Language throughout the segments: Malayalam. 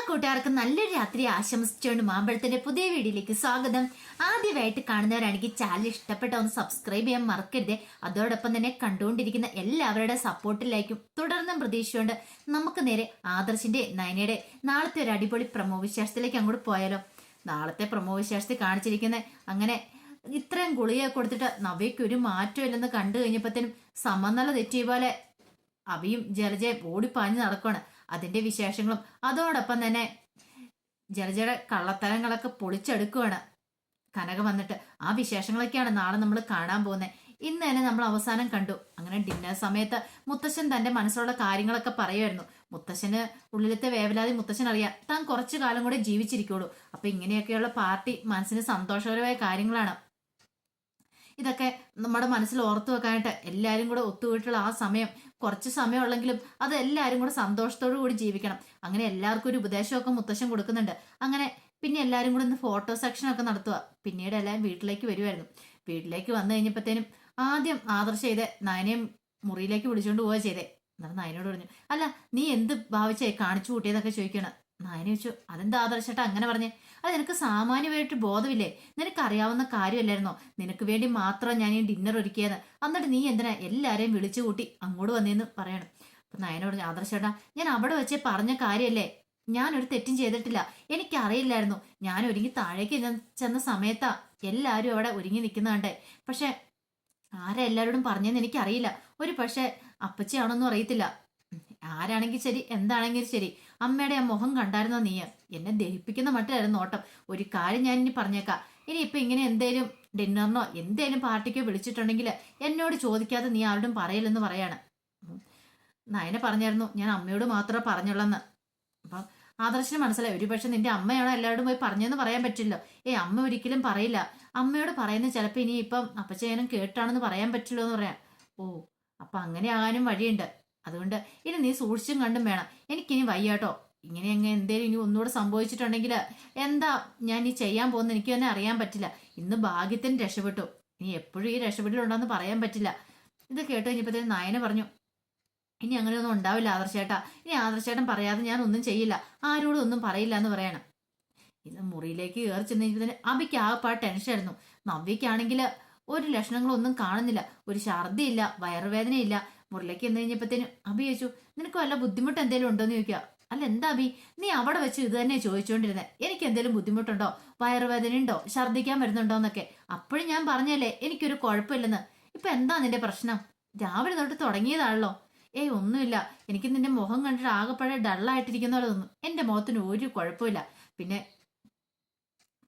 കൂട്ടുകാർക്ക് നല്ലൊരു രാത്രി ആശംസിച്ചുകൊണ്ട് മാമ്പഴത്തിന്റെ പുതിയ വീഡിയോയിലേക്ക് സ്വാഗതം. ആദ്യമായിട്ട് കാണുന്നവരാണെങ്കിൽ ചാനൽ ഇഷ്ടപ്പെട്ട ഒന്ന് സബ്സ്ക്രൈബ് ചെയ്യാൻ മറക്കരുത്. അതോടൊപ്പം തന്നെ കണ്ടുകൊണ്ടിരിക്കുന്ന എല്ലാവരുടെ സപ്പോർട്ടിലേക്കും തുടർന്നും പ്രതീക്ഷിച്ചുകൊണ്ട് നമുക്ക് നേരെ ആദർശിന്റെ നയനയുടെ നാളത്തെ ഒരു അടിപൊളി പ്രമോ വിശേഷത്തിലേക്ക് അങ്ങോട്ട് പോയാലോ. നാളത്തെ പ്രമോ വിശേഷത്തിൽ കാണിച്ചിരിക്കുന്ന അങ്ങനെ ഇത്രയും ഗുളിക കൊടുത്തിട്ട് നവ്യയ്ക്ക് ഒരു മാറ്റം ഇല്ലെന്ന് കണ്ടു കഴിഞ്ഞപ്പോഴത്തേനും സമനില തെറ്റിയ പോലെ അവിയും ജലജയും ഓടിപ്പാഞ്ഞ് നടക്കുകയാണ്. അതിന്റെ വിശേഷങ്ങളും അതോടൊപ്പം തന്നെ ജലജയുടെ കള്ളത്തരങ്ങളൊക്കെ പൊളിച്ചെടുക്കുകയാണ് കനക വന്നിട്ട്. ആ വിശേഷങ്ങളൊക്കെയാണ് നാളെ നമ്മൾ കാണാൻ പോകുന്നത്. ഇന്ന് തന്നെ നമ്മൾ അവസാനം കണ്ടു. അങ്ങനെ ഡിന്നർ സമയത്ത് മുത്തശ്ശൻ തന്റെ മനസ്സിലുള്ള കാര്യങ്ങളൊക്കെ പറയുമായിരുന്നു. മുത്തശ്ശന് ഉള്ളിലത്തെ വേവലാതി മുത്തശ്ശൻ അറിയാം. താൻ കുറച്ചു കാലം കൂടെ ജീവിച്ചിരിക്കുള്ളൂ. അപ്പൊ ഇങ്ങനെയൊക്കെയുള്ള പാർട്ടി മനസ്സിന് സന്തോഷകരമായ കാര്യങ്ങളാണ്. ഇതൊക്കെ നമ്മുടെ മനസ്സിൽ ഓർത്തു വെക്കാനായിട്ട് എല്ലാവരും കൂടെ ഒത്തുകൂട്ടുള്ള ആ സമയം, കുറച്ച് സമയമുള്ളെങ്കിലും അത് എല്ലാവരും കൂടെ സന്തോഷത്തോടു കൂടി ജീവിക്കണം. അങ്ങനെ എല്ലാവർക്കും ഒരു ഉപദേശമൊക്കെ മുത്തശ്ശൻ കൊടുക്കുന്നുണ്ട്. അങ്ങനെ പിന്നെ എല്ലാവരും കൂടെ ഇന്ന് ഫോട്ടോ സെക്ഷനൊക്കെ നടത്തുക. പിന്നീട് എല്ലാവരും വീട്ടിലേക്ക് വരുമായിരുന്നു. വീട്ടിലേക്ക് വന്നു കഴിഞ്ഞപ്പോഴത്തേനും ആദ്യം ആദർശ ചെയ്തേ നയനയും മുറിയിലേക്ക് വിളിച്ചുകൊണ്ട് പോവുക ചെയ്തേ. എന്നാൽ നയനോട് പറഞ്ഞു, അല്ല നീ എന്ത് ഭാവിച്ചേ കാണിച്ചു കൂട്ടിയതൊക്കെ ചോദിക്കണം. നയന ചോദിച്ചു, അതെന്താ ആദർശേട്ടാ അങ്ങനെ പറഞ്ഞേ? അത് നിനക്ക് സാമാന്യമായിട്ട് ബോധമില്ലേ? നിനക്കറിയാവുന്ന കാര്യമല്ലായിരുന്നോ? നിനക്ക് വേണ്ടി മാത്രം ഞാൻ ഈ ഡിന്നർ ഒരുക്കിയത്. എന്നിട്ട് നീ എന്തിനാ എല്ലാരെയും വിളിച്ചു കൂട്ടി അങ്ങോട്ട് വന്നേന്ന് പറയണം. അപ്പൊ നയനോട് ആദർശേട്ടാ, ഞാൻ അവിടെ വെച്ചേ പറഞ്ഞ കാര്യമല്ലേ, ഞാനൊരു തെറ്റും ചെയ്തിട്ടില്ല. എനിക്കറിയില്ലായിരുന്നു. ഞാൻ ഒരുങ്ങി താഴേക്ക് ചെന്ന സമയത്താ എല്ലാവരും അവിടെ ഒരുങ്ങി നിൽക്കുന്ന കണ്ടേ. പക്ഷെ ആരാ എല്ലാവരോടും പറഞ്ഞെന്ന് എനിക്കറിയില്ല. ഒരു പക്ഷെ അപ്പച്ചിയാണോന്നും അറിയത്തില്ല. ആരാണെങ്കിൽ ശരി, എന്താണെങ്കിലും ശരി, അമ്മയുടെ ആ മുഖം കണ്ടായിരുന്നോ നീ? എന്നെ ദഹിപ്പിക്കുന്ന മട്ടായിരുന്നു നോട്ടം. ഒരു കാര്യം ഞാൻ ഇനി പറഞ്ഞേക്കാം, ഇനി ഇപ്പൊ ഇങ്ങനെ എന്തേലും ഡിന്നറിനോ എന്തേലും പാർട്ടിക്കോ വിളിച്ചിട്ടുണ്ടെങ്കിൽ എന്നോട് ചോദിക്കാതെ നീ ആരോടും പറയില്ലെന്ന് പറയാണ്. നയന പറഞ്ഞായിരുന്നു ഞാൻ അമ്മയോട് മാത്രമേ പറഞ്ഞുള്ളെന്ന്. അപ്പം ആദർശന് മനസ്സിലായി, ഒരു പക്ഷെ നിന്റെ അമ്മയാണോ എല്ലാവരോടും പോയി പറഞ്ഞെന്ന് പറയാൻ പറ്റില്ല. അമ്മ ഒരിക്കലും പറയില്ല. അമ്മയോട് പറയുന്നത് ചിലപ്പോൾ ഇനി ഇപ്പം അപ്പച്ചേനും കേട്ടാണെന്ന് പറയാൻ പറ്റില്ലോ എന്ന് പറയാം. ഓ, അപ്പൊ അങ്ങനെ ആകാനും വഴിയുണ്ട്. അതുകൊണ്ട് ഇനി നീ സൂക്ഷിച്ചും കണ്ടും വേണം. എനിക്കിനി വയ്യാട്ടോ. ഇങ്ങനെ എങ്ങനെ എന്തേലും ഇനി ഒന്നുകൂടെ സംഭവിച്ചിട്ടുണ്ടെങ്കിൽ എന്താ ഞാൻ ഈ ചെയ്യാൻ പോകുന്നത് എനിക്ക് തന്നെ അറിയാൻ പറ്റില്ല. ഇന്ന് ഭാഗ്യത്തിന് രക്ഷപ്പെട്ടു. ഇനി എപ്പോഴും ഈ രക്ഷപ്പെടലുണ്ടെന്ന് പറയാൻ പറ്റില്ല. ഇത് കേട്ട് കഴിഞ്ഞപ്പോഴത്തേക്കും നയന പറഞ്ഞു, ഇനി അങ്ങനെയൊന്നും ഉണ്ടാവില്ല ആദർശേട്ടാ. ഇനി ആദർശേട്ടൻ പറയാതെ ഞാൻ ഒന്നും ചെയ്യില്ല, ആരോടും ഒന്നും പറയില്ല എന്ന് പറയണം. ഇത് മുറിയിലേക്ക് കയറി ചെന്ന് കഴിഞ്ഞപ്പോൾ അബിക്ക് ആകെപ്പാ ടെൻഷനായിരുന്നു. നവ്യക്കാണെങ്കിൽ ഒരു ലക്ഷണങ്ങളൊന്നും കാണുന്നില്ല. ഒരു ഛർദിയില്ല, വയറുവേദനയില്ല. മുറിലേക്ക് എന്ന് കഴിഞ്ഞപ്പോഴത്തേനും അബി ചോദിച്ചു, നിനക്ക് വല്ല ബുദ്ധിമുട്ട് എന്തെങ്കിലും ഉണ്ടോന്ന് ചോദിക്കുക. അല്ല എന്താ അബി, നീ അവിടെ വെച്ച് ഇത് തന്നെ ചോദിച്ചുകൊണ്ടിരുന്നത്? എനിക്ക് എന്തെങ്കിലും ബുദ്ധിമുട്ടുണ്ടോ, വയറുവേദന ഉണ്ടോ, ഛർദ്ദിക്കാൻ വരുന്നുണ്ടോ എന്നൊക്കെ. അപ്പോഴും ഞാൻ പറഞ്ഞല്ലേ എനിക്കൊരു കുഴപ്പമില്ലെന്ന്. ഇപ്പൊ എന്താ നിന്റെ പ്രശ്നം? രാവിലെ തൊട്ട് തുടങ്ങിയതാണല്ലോ. ഒന്നുമില്ല, എനിക്ക് നിന്റെ മുഖം കണ്ടിട്ട് ആകെപ്പഴ ഡള്ളായിട്ടിരിക്കുന്ന പോലെ തോന്നുന്നു. എന്റെ മുഖത്തിന് ഒരു കുഴപ്പമില്ല. പിന്നെ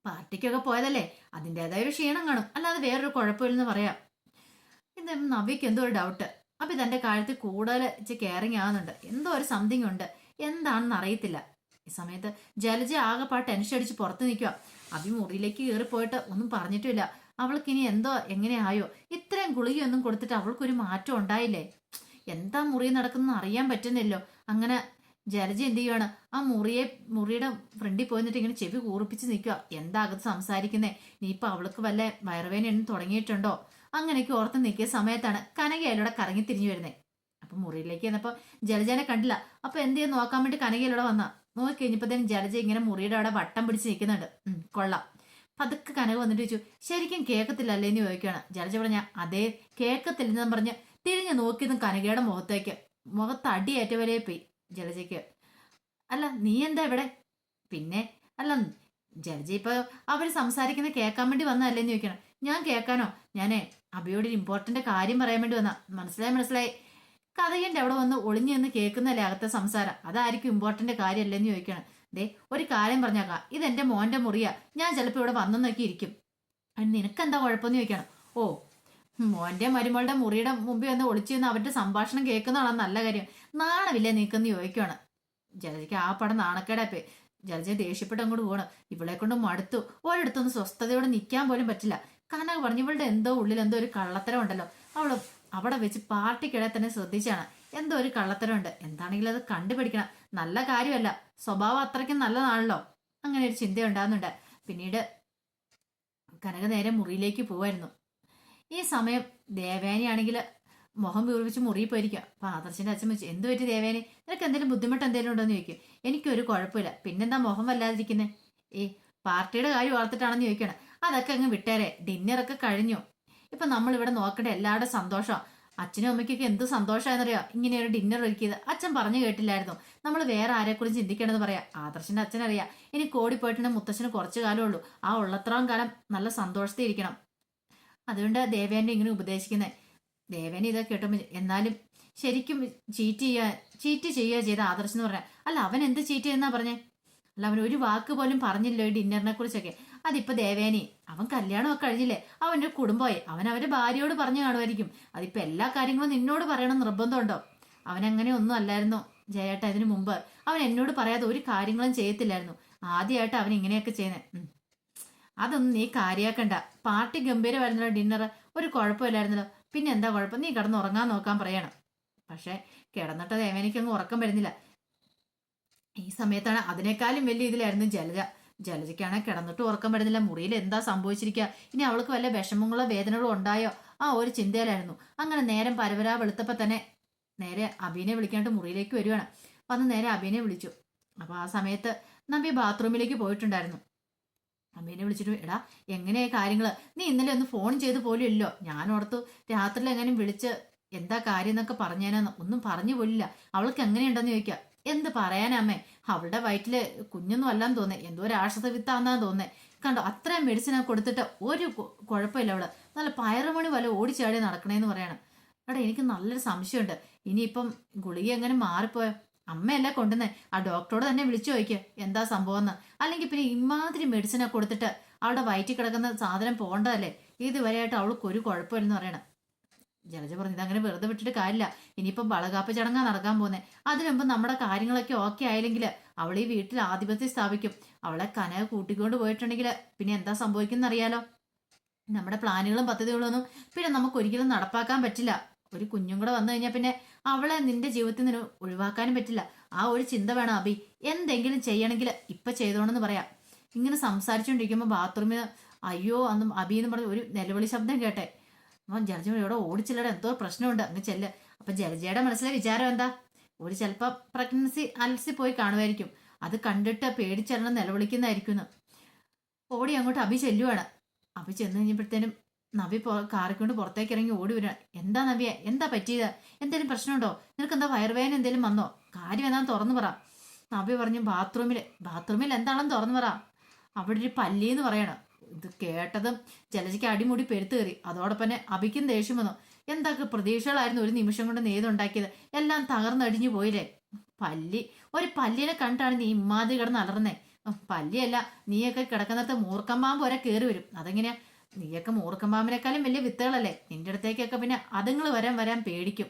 പാർട്ടിക്കൊക്കെ പോയതല്ലേ, അതിൻ്റെതായ ഒരു ക്ഷീണം കാണും, അല്ലാതെ വേറൊരു കുഴപ്പമില്ലെന്ന് പറയാം. ഇത് നവ്യക്ക് എന്തോ ഒരു ഡൗട്ട്. അപ്പൊ തന്റെ കാര്യത്തിൽ കൂടുതൽ കെയറിങ് ആവുന്നുണ്ട്. എന്തോ ഒരു സംതിങ് ഉണ്ട്, എന്താണെന്ന് അറിയത്തില്ല. ഈ സമയത്ത് ജലജ ആകെപ്പാ ടെൻഷൻ അടിച്ച് പുറത്ത് നിൽക്കുക. അഭി മുറിയിലേക്ക് കയറി പോയിട്ട് ഒന്നും പറഞ്ഞിട്ടില്ല. അവൾക്കിനി എന്തോ എങ്ങനെയായോ, ഇത്രയും ഗുളികയൊന്നും കൊടുത്തിട്ട് അവൾക്കൊരു മാറ്റം ഉണ്ടായില്ലേ? എന്താ മുറി നടക്കുന്ന അറിയാൻ പറ്റുന്നില്ലോ. അങ്ങനെ ജലജ എന്ത് ചെയ്യുവാണ്, ആ മുറിയുടെ ഫ്രണ്ടിൽ പോയിട്ട് ഇങ്ങനെ ചെവി കൂറിപ്പിച്ച് നിൽക്കുക. എന്താ അകത്ത് സംസാരിക്കുന്നേ? ഇനിയിപ്പൊ അവൾക്ക് വല്ല വയറുവേദന തുടങ്ങിയിട്ടുണ്ടോ? അങ്ങനെയൊക്കെ ഓർത്ത് നിൽക്കിയ സമയത്താണ് കനക അയാളോടെ കറങ്ങി തിരിഞ്ഞു വരുന്നത്. അപ്പൊ മുറിയിലേക്ക് വന്നപ്പോ ജലജനെ കണ്ടില്ല. അപ്പൊ എന്ത് ചെയ്യാൻ നോക്കാൻ വേണ്ടി കനകയിലൂടെ വന്ന നോക്കി കഴിഞ്ഞപ്പോഴത്തേനും ജലജ ഇങ്ങനെ മുറിയുടെ അവിടെ വട്ടം പിടിച്ച് നിൽക്കുന്നുണ്ട്. കൊള്ളാം. പതുക്കെ കനക വന്നിട്ട് ചോദിച്ചു, ശരിക്കും കേൾക്കത്തില്ല അല്ലേന്ന് ചോദിക്കുകയാണ്. ജലജ പറഞ്ഞ അതേ കേൾക്കത്തില്ലെന്ന് പറഞ്ഞ് തിരിഞ്ഞു നോക്കിയതും കനകയുടെ മുഖത്ത് അടിയേറ്റ വരെ പോയി ജലജയ്ക്ക്. അല്ല നീ എന്താ ഇവിടെ? പിന്നെ അല്ല ജലജ ഇപ്പൊ അവര് സംസാരിക്കുന്ന കേൾക്കാൻ വേണ്ടി വന്നതല്ലേന്ന് ചോദിക്കണം. ഞാൻ കേൾക്കാനോ? ഞാനേ അബിയോട് ഒരു ഇമ്പോർട്ടന്റ് കാര്യം പറയാൻ വേണ്ടി വന്ന. മനസ്സിലായി. കഥകന്റെ അവിടെ വന്ന് ഒളിഞ്ഞു നിന്ന് കേൾക്കുന്നല്ലേ അകത്തെ സംസാരം, അതായിരിക്കും ഇമ്പോർട്ടന്റ് കാര്യമല്ലെന്ന് ചോദിക്കണം. ദേ ഒരു കാര്യം പറഞ്ഞേക്കാം, ഇതെന്റെ മോന്റെ മുറിയാ. ഞാൻ ചിലപ്പോ ഇവിടെ വന്നെന്നൊക്കെ ഇരിക്കും. നിനക്കെന്താ കുഴപ്പമെന്ന് ചോദിക്കണം. ഓ, മോന്റെ മരുമകളുടെ മുറിയുടെ മുമ്പിൽ വന്ന് ഒളിച്ചു നിന്ന് അവരുടെ സംഭാഷണം കേൾക്കുന്നതാണ് നല്ല കാര്യം. നാണമില്ലേ നീക്കെന്ന് ചോദിക്കുകയാണ്. ജലജയ്ക്ക് ആ പടം നാണക്കേടാപ്പേ. ജലജ ദേഷ്യപ്പെട്ട് അങ്ങോട്ട് പോകണം. ഇവളെ കൊണ്ട് മടുത്തു. ഒരിടത്തൊന്നും സ്വസ്ഥതയോടെ നിൽക്കാൻ പോലും പറ്റില്ല. കനക പറഞ്ഞു, ഇവളുടെ എന്തോ ഉള്ളിൽ എന്തോ ഒരു കള്ളത്തരം ഉണ്ടല്ലോ. അവള് അവിടെ വെച്ച് പാർട്ടിക്കിടെ തന്നെ ശ്രദ്ധിച്ചാണ്. എന്തോ ഒരു കള്ളത്തരം ഉണ്ട്. എന്താണെങ്കിലും അത് കണ്ടുപിടിക്കണം. നല്ല കാര്യമല്ല, സ്വഭാവം അത്രയ്ക്കും നല്ലതാണല്ലോ. അങ്ങനെ ഒരു ചിന്ത ഉണ്ടാകുന്നുണ്ട്. പിന്നീട് കനക നേരെ മുറിയിലേക്ക് പോവായിരുന്നു. ഈ സമയം ദേവയാനിയാണെങ്കിൽ മുഖം വീർപ്പിച്ച് മുറിയിൽ പോയിരിക്കുക. അപ്പൊ ആദർശിന്റെ അച്ഛൻ വെച്ച് എന്ത് പറ്റി ദേവേനെ, നിനക്ക് എന്തെങ്കിലും ബുദ്ധിമുട്ട് എന്തെങ്കിലും ഉണ്ടോന്ന് ചോദിക്കും. എനിക്കൊരു കുഴപ്പമില്ല, പിന്നെന്താ മുഖം വല്ലാതിരിക്കുന്നേ? ഈ പാർട്ടിയുടെ കാര്യം ഓർത്തിട്ടാണെന്ന് ചോദിക്കണം. അതൊക്കെ അങ്ങ് വിട്ടേരെ, ഡിന്നറൊക്കെ കഴിഞ്ഞു. ഇപ്പൊ നമ്മൾ ഇവിടെ നോക്കട്ടെ എല്ലാവരുടെ സന്തോഷം. അച്ഛനും അമ്മയ്ക്കൊക്കെ എന്ത് സന്തോഷമായെന്നറിയാം ഇങ്ങനെ ഒരു ഡിന്നർ ഒരുക്കിയത്. അച്ഛൻ പറഞ്ഞു കേട്ടില്ലായിരുന്നു നമ്മൾ വേറെ ആരെക്കുറിച്ച് ചിന്തിക്കണമെന്ന് പറയാം. ആദർശന്റെ അച്ഛനറിയാം ഇനി കോടി പോയിട്ടുണ്ടെങ്കിൽ മുത്തച്ഛന് കുറച്ചു കാലമേ ഉള്ളൂ. ആ ഉള്ളത്രയും കാലം നല്ല സന്തോഷത്തിൽ ഇരിക്കണം. അതുകൊണ്ട് ദേവേനെ ഇങ്ങനെ ഉപദേശിക്കുന്നത്. ദേവേനെ ഇതൊക്കെ കേട്ടുമ്പോൾ എന്നാലും ശരിക്കും ചീറ്റ് ചെയ്യുക ചെയ്ത ആദർശം എന്ന് പറഞ്ഞാൽ, അല്ല അവൻ എന്ത് ചീറ്റ് ചെയ്യുന്നാ പറഞ്ഞേ? അല്ല അവൻ ഒരു വാക്ക് പോലും പറഞ്ഞില്ലോ ഈ ഡിന്നറിനെ കുറിച്ചൊക്കെ. അതിപ്പോ ദേവേനി അവൻ കല്യാണമൊക്കെ കഴിഞ്ഞില്ലേ, അവൻ്റെ കുടുംബമായി, അവൻ അവന്റെ ഭാര്യയോട് പറഞ്ഞു കാണുമായിരിക്കും. അതിപ്പോ എല്ലാ കാര്യങ്ങളും നിന്നോട് പറയണം നിർബന്ധമുണ്ടോ? അവനങ്ങനെ ഒന്നും അല്ലായിരുന്നു ജയേട്ട. ഇതിനു മുമ്പ് അവൻ എന്നോട് പറയാതെ ഒരു കാര്യങ്ങളും ചെയ്യത്തില്ലായിരുന്നു. ആദ്യമായിട്ട് അവൻ ഇങ്ങനെയൊക്കെ ചെയ്യുന്നത്. അതൊന്നും നീ കാര്യാക്കണ്ട. പാർട്ടി ഗംഭീരമായിരുന്നല്ലോ, ഡിന്നർ ഒരു കുഴപ്പമില്ലായിരുന്നല്ലോ. പിന്നെ എന്താ കുഴപ്പം? നീ കിടന്ന് ഉറങ്ങാൻ നോക്കാൻ പറയണം. പക്ഷെ കിടന്നിട്ട് ദേവേനിക്കങ്ങ് ഉറക്കം വരുന്നില്ല. ഈ സമയത്താണ് അതിനേക്കാളും വലിയ ഇതിലായിരുന്നു ജലജ. ജലജയ്ക്കാണെങ്കിൽ കിടന്നിട്ട് ഉറക്കം വരുന്നില്ല. മുറിയിൽ എന്താ സംഭവിച്ചിരിക്കുക, ഇനി അവൾക്ക് വല്ല വിഷമങ്ങളോ വേദനകളോ ഉണ്ടായോ, ആ ഒരു ചിന്തയിലായിരുന്നു. അങ്ങനെ നേരം പരവരാ വെളുത്തപ്പോൾ തന്നെ നേരെ അബീനെ വിളിക്കാണ്ട് മുറിയിലേക്ക് വരുവാണ്. വന്ന് നേരെ അബീനെ വിളിച്ചു. അപ്പോൾ ആ സമയത്ത് നമ്പി ബാത്റൂമിലേക്ക് പോയിട്ടുണ്ടായിരുന്നു. അമ്മേനെ വിളിച്ചിട്ട് എടാ എങ്ങനെയാ കാര്യങ്ങൾ, നീ ഇന്നലെ ഒന്ന് ഫോൺ ചെയ്ത് പോലും ഇല്ലോ. ഞാൻ ഓർത്തു രാത്രിയിൽ എങ്ങനെയും വിളിച്ച് എന്താ കാര്യം എന്നൊക്കെ പറഞ്ഞേനാന്ന്. ഒന്നും പറഞ്ഞു പോലില്ല. അവൾക്ക് എങ്ങനെയുണ്ടെന്ന് ചോദിക്കുക. എന്ത് പറയാനമ്മേ, അവളുടെ വയറ്റില് കുഞ്ഞൊന്നും അല്ലാന്ന് തോന്നേ, എന്തോ രാക്ഷസ വിത്താന്നാന്ന് തോന്നേ. കണ്ടോ അത്രയും മെഡിസിൻ കൊടുത്തിട്ട് ഒരു കുഴപ്പമില്ല. അവള് നല്ല പയറുമണി പോലെ ഓടിച്ചാടി നടക്കണേന്ന് പറയണം. എടാ എനിക്ക് നല്ലൊരു സംശയമുണ്ട്, ഇനിയിപ്പം ഗുളിക എങ്ങനെ മാറിപ്പോയോ? അമ്മയല്ല കൊണ്ടുവന്നേ, ആ ഡോക്ടറോട് തന്നെ വിളിച്ചു ചോദിക്കുക എന്താ സംഭവം എന്ന്. അല്ലെങ്കിൽ പിന്നെ ഇമാതിരി മെഡിസിനെ കൊടുത്തിട്ട് അവളുടെ വയറ്റിൽ കിടക്കുന്ന സാധനം പോകേണ്ടതല്ലേ? ഇതുവരെയായിട്ട് അവൾക്ക് ഒരു കുഴപ്പമില്ലെന്ന് പറയണം. ജലജ പറഞ്ഞു ഇതങ്ങനെ വെറുതെ വിട്ടിട്ട് കാര്യമില്ല. ഇനിയിപ്പം വളകാപ്പ് ചടങ്ങാ നടക്കാൻ പോകുന്നേ. അതിനുമ്പ് നമ്മുടെ കാര്യങ്ങളൊക്കെ ഓക്കെ ആയില്ലെങ്കിൽ അവൾ ഈ വീട്ടിൽ ആധിപത്യം സ്ഥാപിക്കും. അവളെ കനക കൂട്ടിക്കൊണ്ട് പോയിട്ടുണ്ടെങ്കിൽ പിന്നെ എന്താ സംഭവിക്കുന്ന അറിയാലോ. നമ്മുടെ പ്ലാനുകളും പദ്ധതികളും ഒന്നും പിന്നെ നമുക്ക് ഒരിക്കലും നടപ്പാക്കാൻ പറ്റില്ല. ഒരു കുഞ്ഞും കൂടെ വന്നു കഴിഞ്ഞാൽ പിന്നെ അവളെ നിന്റെ ജീവിതത്തിൽ നിന്ന് ഒഴിവാക്കാനും പറ്റില്ല. ആ ഒരു ചിന്ത വേണം അബി. എന്തെങ്കിലും ചെയ്യണമെങ്കിൽ ഇപ്പൊ ചെയ്തോണെന്ന് പറയാം. ഇങ്ങനെ സംസാരിച്ചുകൊണ്ടിരിക്കുമ്പോൾ ബാത്റൂമിൽ അയ്യോ അന്നും അബി എന്ന് പറഞ്ഞ ഒരു നിലവിളി ശബ്ദം കേട്ടെ. അപ്പം ജലജ ഇവിടെ ഓടിച്ചില്ലടെ, എന്തോ പ്രശ്നമുണ്ട്, അങ്ങ് ചെല്ല്. അപ്പൊ ജലജയുടെ മനസ്സിലെ വിചാരം എന്താ, ഒരു ചിലപ്പോ പ്രഗ്നൻസി അലസി പോയി കാണുമായിരിക്കും. അത് കണ്ടിട്ട് പേടിച്ചെല്ലാം നിലവിളിക്കുന്നതായിരിക്കും. ഓടി അങ്ങോട്ട് അബി ചെല്ലുവാണ്. അബി ചെന്ന് കഴിഞ്ഞപ്പോഴത്തേനും നവി കാറിക്കൊണ്ട് പുറത്തേക്ക് ഇറങ്ങി ഓടി വരിക. എന്താ നവിയെ, എന്താ പറ്റിയത്? എന്തേലും പ്രശ്നമുണ്ടോ? നിനക്ക് എന്താ വയറുവേദന എന്തേലും വന്നോ? കാര്യം എന്താന്ന് തുറന്നു പറ. നവി പറഞ്ഞു ബാത്റൂമിൽ എന്താണെന്ന് തുറന്നു പറ. അവിടെ ഒരു പല്ലിന്ന് പറയണം. ഇത് കേട്ടതും ജലജയ്ക്ക് അടിമുടി പെരുത്ത് കയറി. അതോടൊപ്പം തന്നെ അബിക്കും ദേഷ്യം വന്നു. എന്തൊക്കെ പ്രതീക്ഷകളായിരുന്നു ഒരു നിമിഷം കൊണ്ട് നെയ്തുണ്ടാക്കിയത്, എല്ലാം തകർന്നടിഞ്ഞു പോയില്ലേ. ഒരു പല്ലിനെ കണ്ടാണ് നീ ഇമ്മാതിരി കിടന്ന് അലർന്നേ. പല്ലിയല്ല, നീയൊക്കെ കിടക്കുന്നിടത്ത് മൂർക്കമ്പാമ്പ് വരെ കയറി വരും. അതെങ്ങനെയാ? നീയൊക്കെ മൂർക്കമ്പാമ്പിനേക്കാളും വലിയ വിത്തുകളല്ലേ. നിന്റെ അടുത്തേക്കൊക്കെ പിന്നെ അതുങ്ങൾ വരാൻ പേടിക്കും.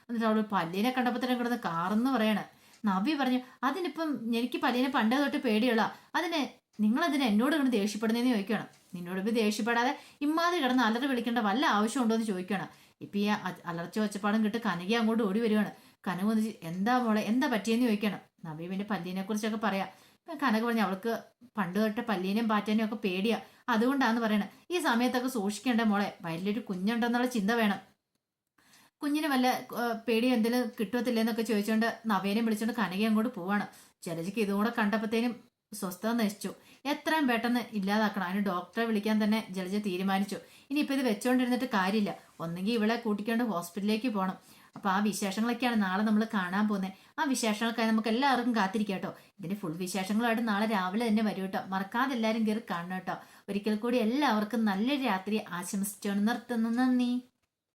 എന്നിട്ട് അവള് പല്ലിനെ കണ്ടപ്പോൾ തന്നെ കിടന്ന് കാറെന്ന് പറയണേ. നബി പറഞ്ഞു അതിനിപ്പം എനിക്ക് പല്ലിനെ പണ്ടേ തൊട്ട് പേടിയുള്ള, നിങ്ങളതിന് എന്നോട് കിടന്ന് ദേഷ്യപ്പെടുന്നതെന്ന് ചോദിക്കണം. നിന്നോട് ഇപ്പം ദേഷ്യപ്പെടാതെ ഇമ്മാതിരി കിടന്ന് അലറി വിളിക്കേണ്ട വല്ല ആവശ്യമുണ്ടോ എന്ന് ചോദിക്കണം. ഇപ്പം ഈ അലർച്ച ഒച്ചപ്പാടും കിട്ട് കനകി അങ്ങോട്ട് ഓടി വരുവാണ്. കനക വന്നിച്ച് എന്താ മോളെ എന്താ പറ്റിയെന്ന് ചോദിക്കണം. നബി പിന്നെ പല്ലിനെ കുറിച്ചൊക്കെ പറയാം. കനക പറഞ്ഞു അവൾക്ക് പണ്ട് തൊട്ട് പല്ലീനെയും പാറ്റേനെയും ഒക്കെ പേടിയാ, അതുകൊണ്ടാന്ന് പറയണത്. ഈ സമയത്തൊക്കെ സൂക്ഷിക്കേണ്ട മോളെ, വലിയൊരു കുഞ്ഞുണ്ടെന്നുള്ള ചിന്ത വേണം. കുഞ്ഞിന് വല്ല പേടി എന്തെങ്കിലും കിട്ടത്തില്ലെന്നൊക്കെ ചോദിച്ചുകൊണ്ട് നവേനെ വിളിച്ചുകൊണ്ട് കനകയെ അങ്ങോട്ട് പോവാണ്. ജലജയ്ക്ക് ഇതുകൂടെ കണ്ടപ്പോഴത്തേനും സ്വസ്ഥത നശിച്ചു. എത്രയും പെട്ടെന്ന് ഇല്ലാതാക്കണം. അതിന് ഡോക്ടറെ വിളിക്കാൻ തന്നെ ജലജ തീരുമാനിച്ചു. ഇനിയിപ്പോൾ ഇത് വെച്ചോണ്ടിരുന്നിട്ട് കാര്യമില്ല. ഒന്നെങ്കിൽ ഇവളെ കൂട്ടിക്കൊണ്ട് ഹോസ്പിറ്റലിലേക്ക് പോകണം. അപ്പൊ ആ വിശേഷങ്ങളൊക്കെയാണ് നാളെ നമ്മൾ കാണാൻ പോകുന്നത്. ആ വിശേഷങ്ങൾക്കായി നമുക്ക് എല്ലാവർക്കും കാത്തിരിക്കാം കേട്ടോ. ഇതിന്റെ ഫുൾ വിശേഷങ്ങളുമായിട്ട് നാളെ രാവിലെ തന്നെ വരും കേട്ടോ. മറക്കാതെ എല്ലാവരും കയറി കാണണം കേട്ടോ. ഒരിക്കൽ കൂടി എല്ലാവർക്കും നല്ലൊരു രാത്രി ആശംസിച്ചോണ്ട് നിർത്തുന്നു. നന്ദി.